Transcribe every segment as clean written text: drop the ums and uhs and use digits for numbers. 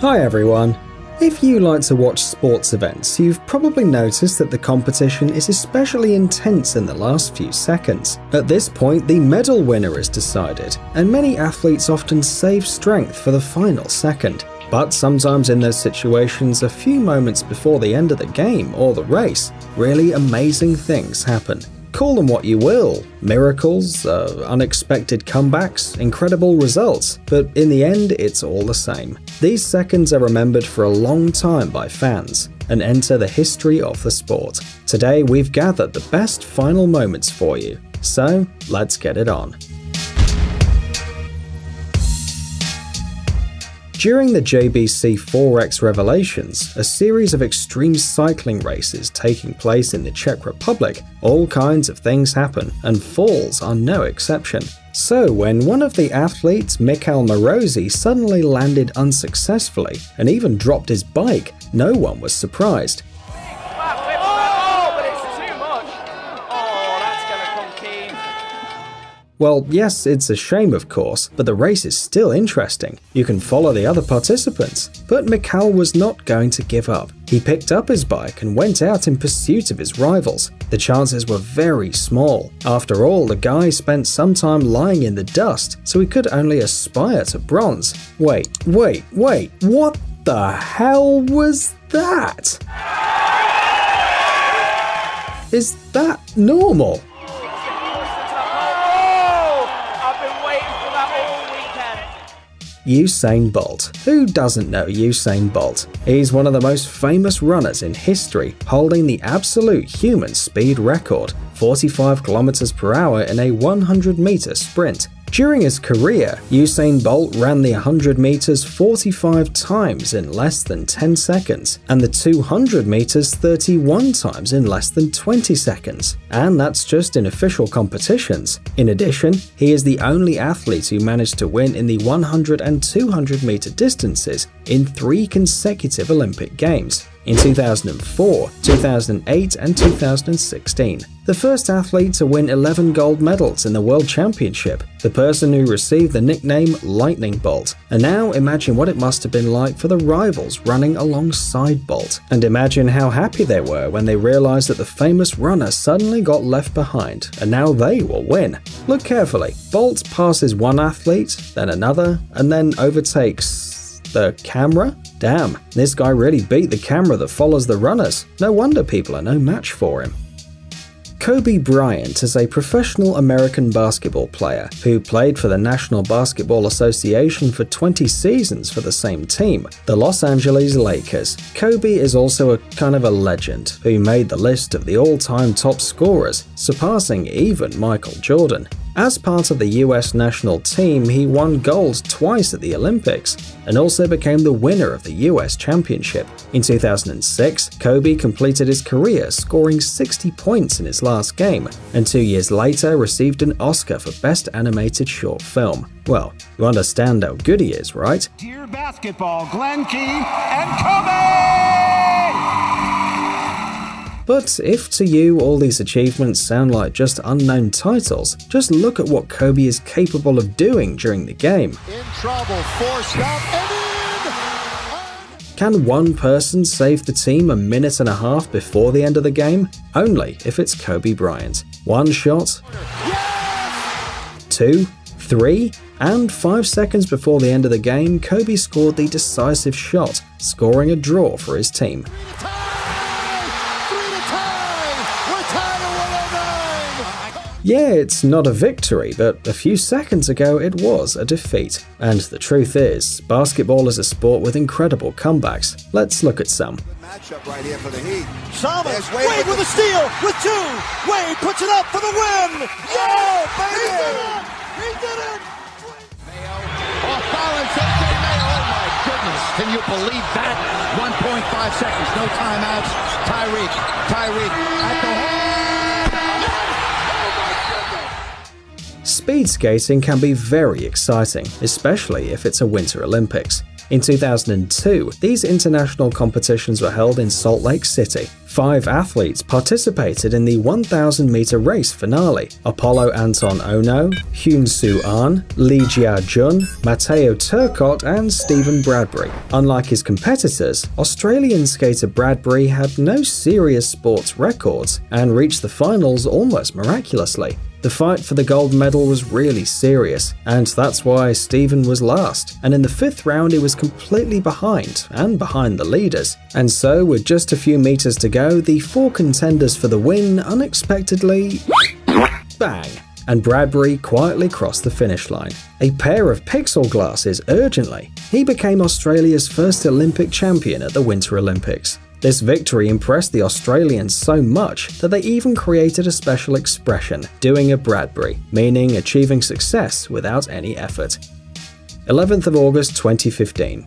Hi everyone! If you like to watch sports events, you've probably noticed that the competition is especially intense in the last few seconds. At this point, the medal winner is decided, and many athletes often save strength for the final second. But sometimes in those situations, a few moments before the end of the game or the race, really amazing things happen. Call them what you will, miracles, unexpected comebacks, incredible results, but in the end it's all the same. These seconds are remembered for a long time by fans and enter the history of the sport. Today we've gathered the best final moments for you, so let's get it on. During the JBC 4X Revelations, a series of extreme cycling races taking place in the Czech Republic, all kinds of things happen, and falls are no exception. So when one of the athletes, Michal Morozi, suddenly landed unsuccessfully and even dropped his bike, no one was surprised. Well, yes, it's a shame of course, but the race is still interesting. You can follow the other participants. But Michal was not going to give up. He picked up his bike and went out in pursuit of his rivals. The chances were very small. After all, the guy spent some time lying in the dust, so he could only aspire to bronze. Wait, what the hell was that? Is that normal? Usain Bolt. Who doesn't know Usain Bolt? He's one of the most famous runners in history, holding the absolute human speed record, 45 km per hour in a 100-meter sprint. During his career, Usain Bolt ran the 100 meters 45 times in less than 10 seconds, and the 200 meters 31 times in less than 20 seconds. And that's just in official competitions. In addition, he is the only athlete who managed to win in the 100 and 200 meter distances in 3 consecutive Olympic Games. In 2004, 2008 and 2016. The first athlete to win 11 gold medals in the World Championship, the person who received the nickname Lightning Bolt. And now imagine what it must have been like for the rivals running alongside Bolt. And imagine how happy they were when they realized that the famous runner suddenly got left behind, and now they will win. Look carefully. Bolt passes one athlete, then another, and then overtakes the camera? Damn, this guy really beat the camera that follows the runners. No wonder people are no match for him. Kobe Bryant is a professional American basketball player who played for the National Basketball Association for 20 seasons for the same team, the Los Angeles Lakers. Kobe is also a kind of a legend who made the list of the all-time top scorers, surpassing even Michael Jordan. As part of the US national team, he won gold twice at the Olympics and also became the winner of the US Championship. In 2006, Kobe completed his career scoring 60 points in his last game, and 2 years later received an Oscar for Best Animated Short Film. Well, you understand how good he is, right? Dear basketball, Glenn Key and Kobe! But if to you all these achievements sound like just unknown titles, just look at what Kobe is capable of doing during the game. In trouble, forced up, and in! Can one person save the team a minute and a half before the end of the game? Only if it's Kobe Bryant. 1 shot, Yes! 2, 3, and 5 seconds before the end of the game, Kobe scored the decisive shot, scoring a draw for his team. Yeah, it's not a victory, but a few seconds ago it was a defeat. And the truth is, basketball is a sport with incredible comebacks. Let's look at some. Matchup right here for the Heat. Thomas, Wade with a steal, with 2. Wade puts it up for the win. Yeah, baby! He did it! Mayo, off balance, AJ Mayo. Oh my goodness, can you believe that? 1.5 seconds, no timeouts. Tyreek at the hole. Speed skating can be very exciting, especially if it's a Winter Olympics. In 2002, these international competitions were held in Salt Lake City. 5 athletes participated in the 1,000-meter race finale: Apollo Anton Ono, Hyun Soo Ahn, Lee Jia Jun, Matteo Turcotte, and Stephen Bradbury. Unlike his competitors, Australian skater Bradbury had no serious sports records and reached the finals almost miraculously. The fight for the gold medal was really serious, and that's why Stephen was last, and in the 5th round he was completely behind the leaders. And so, with just a few meters to go, the 4 contenders for the win unexpectedly bang, and Bradbury quietly crossed the finish line. A pair of pixel glasses urgently. He became Australia's first Olympic champion at the Winter Olympics. This victory impressed the Australians so much that they even created a special expression, doing a Bradbury, meaning achieving success without any effort. 11th of August 2015.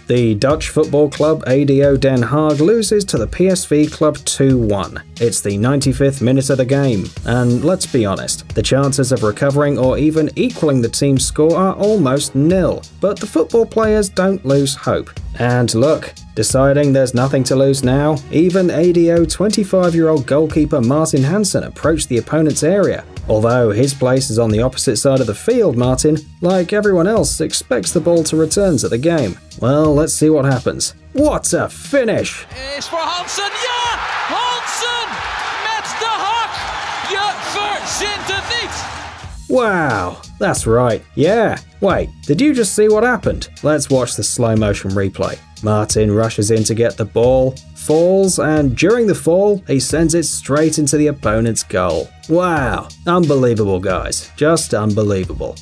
The Dutch football club ADO Den Haag loses to the PSV club 2-1. It's the 95th minute of the game, and let's be honest, the chances of recovering or even equaling the team's score are almost nil. But the football players don't lose hope. And look, deciding there's nothing to lose now, even ADO 25-year-old goalkeeper Martin Hansen approached the opponent's area. Although his place is on the opposite side of the field, Martin, like everyone else, expects the ball to return to the game. Well, let's see what happens. What a finish! Is voor Hansen, ja! Hansen met de hak! Je verzint het niet! Wow, that's right, yeah. Wait, did you just see what happened? Let's watch the slow motion replay. Martin rushes in to get the ball, falls, and during the fall, he sends it straight into the opponent's goal. Wow, unbelievable guys, just unbelievable.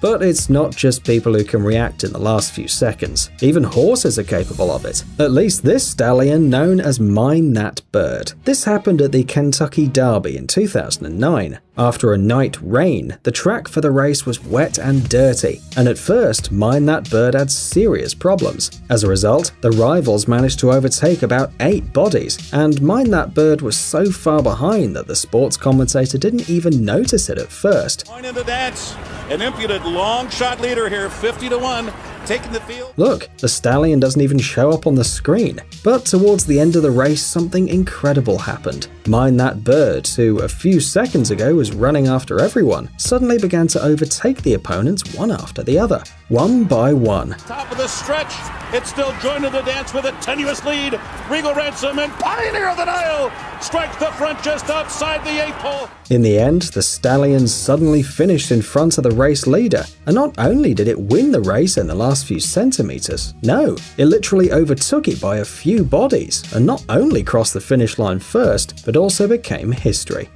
But it's not just people who can react in the last few seconds. Even horses are capable of it. At least this stallion known as Mine That Bird. This happened at the Kentucky Derby in 2009. After a night rain, the track for the race was wet and dirty, and at first, Mine That Bird had serious problems. As a result, the rivals managed to overtake about 8 bodies, and Mine That Bird was so far behind that the sports commentator didn't even notice it at first. Point in the dance, an impudent long shot leader here, 50-1, taking the field. Look, the stallion doesn't even show up on the screen. But towards the end of the race, something incredible happened. Mine That Bird, who a few seconds ago was running after everyone, suddenly began to overtake the opponents one after the other, one by one. Top of the stretch, it's still joining the dance with a tenuous lead. Regal Ransom and Pioneer of the Nile strikes the front just outside the 8 pole. In the end, the stallion suddenly finished in front of the race leader, and not only did it win the race in the last few centimeters, no, it literally overtook it by a few bodies, and not only crossed the finish line first, but also became history.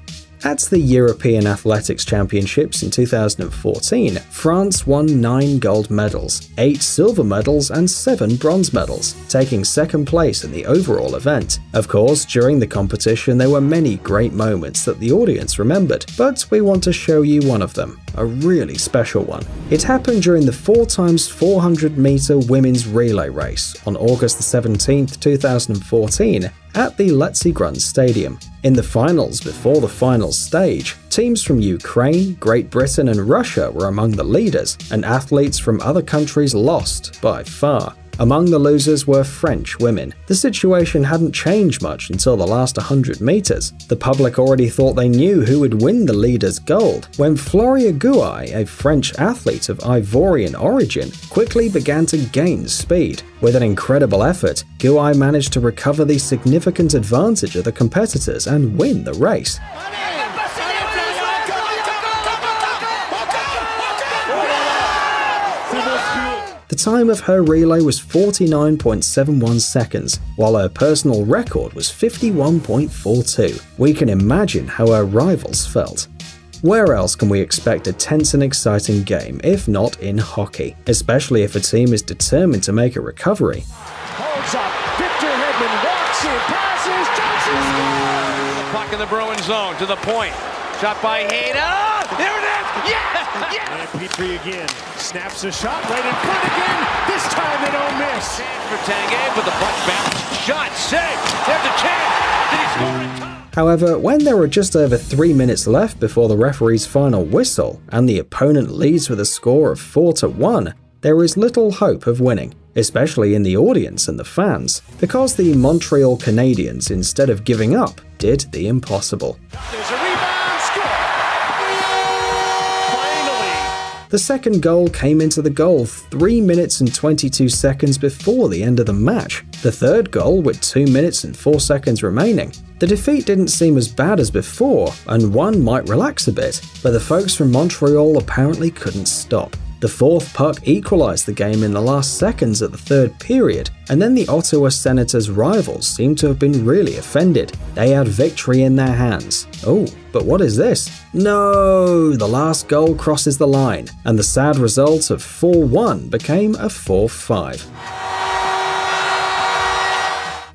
At the European Athletics Championships in 2014, France won 9 gold medals, 8 silver medals and 7 bronze medals, taking second place in the overall event. Of course, during the competition there were many great moments that the audience remembered, but we want to show you one of them, a really special one. It happened during the 4x400 meter women's relay race on August 17, 2014, at the Letzigrund Stadium. In the finals before the finals stage, teams from Ukraine, Great Britain and Russia were among the leaders, and athletes from other countries lost by far. Among the losers were French women. The situation hadn't changed much until the last 100 meters. The public already thought they knew who would win the leaders' gold, when Floria Gouai, a French athlete of Ivorian origin, quickly began to gain speed. With an incredible effort, Gouai managed to recover the significant advantage of the competitors and win the race. The time of her relay was 49.71 seconds, while her personal record was 51.42. We can imagine how her rivals felt. Where else can we expect a tense and exciting game if not in hockey, especially if a team is determined to make a recovery? Holds up. Victor Hedman walks in, passes, Johnson. Puck in the Bruin zone to the point. Shot by Hayden. Oh, there it is! Yeah! Yeah! And Petrie again. Snaps a shot right in front again. This time they don't miss. Chance for Tanguay, but the puck bounce. Shot saved. There's a chance. Did he score in time? However, when there were just over 3 minutes left before the referee's final whistle, and the opponent leads with a score of 4-1, there is little hope of winning. especially in the audience and the fans, because the Montreal Canadiens, instead of giving up, did the impossible. There's a rebound, score! Finally! The second goal came into the goal 3 minutes and 22 seconds before the end of the match. The third goal with 2 minutes and 4 seconds remaining. The defeat didn't seem as bad as before, and one might relax a bit, but the folks from Montreal apparently couldn't stop. The fourth puck equalized the game in the last seconds of the third period, and then the Ottawa Senators' rivals seemed to have been really offended. They had victory in their hands. Oh, but what is this? No! The last goal crosses the line, and the sad result of 4-1 became a 4-5.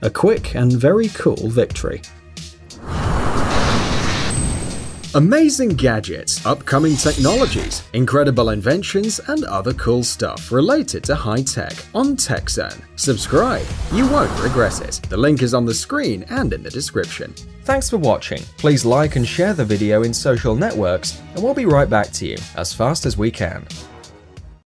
A quick and very cool victory. Amazing gadgets, upcoming technologies, incredible inventions, and other cool stuff related to high tech on TechZone. Subscribe, you won't regret it. The link is on the screen and in the description. Thanks for watching. Please like and share the video in social networks, and we'll be right back to you as fast as we can.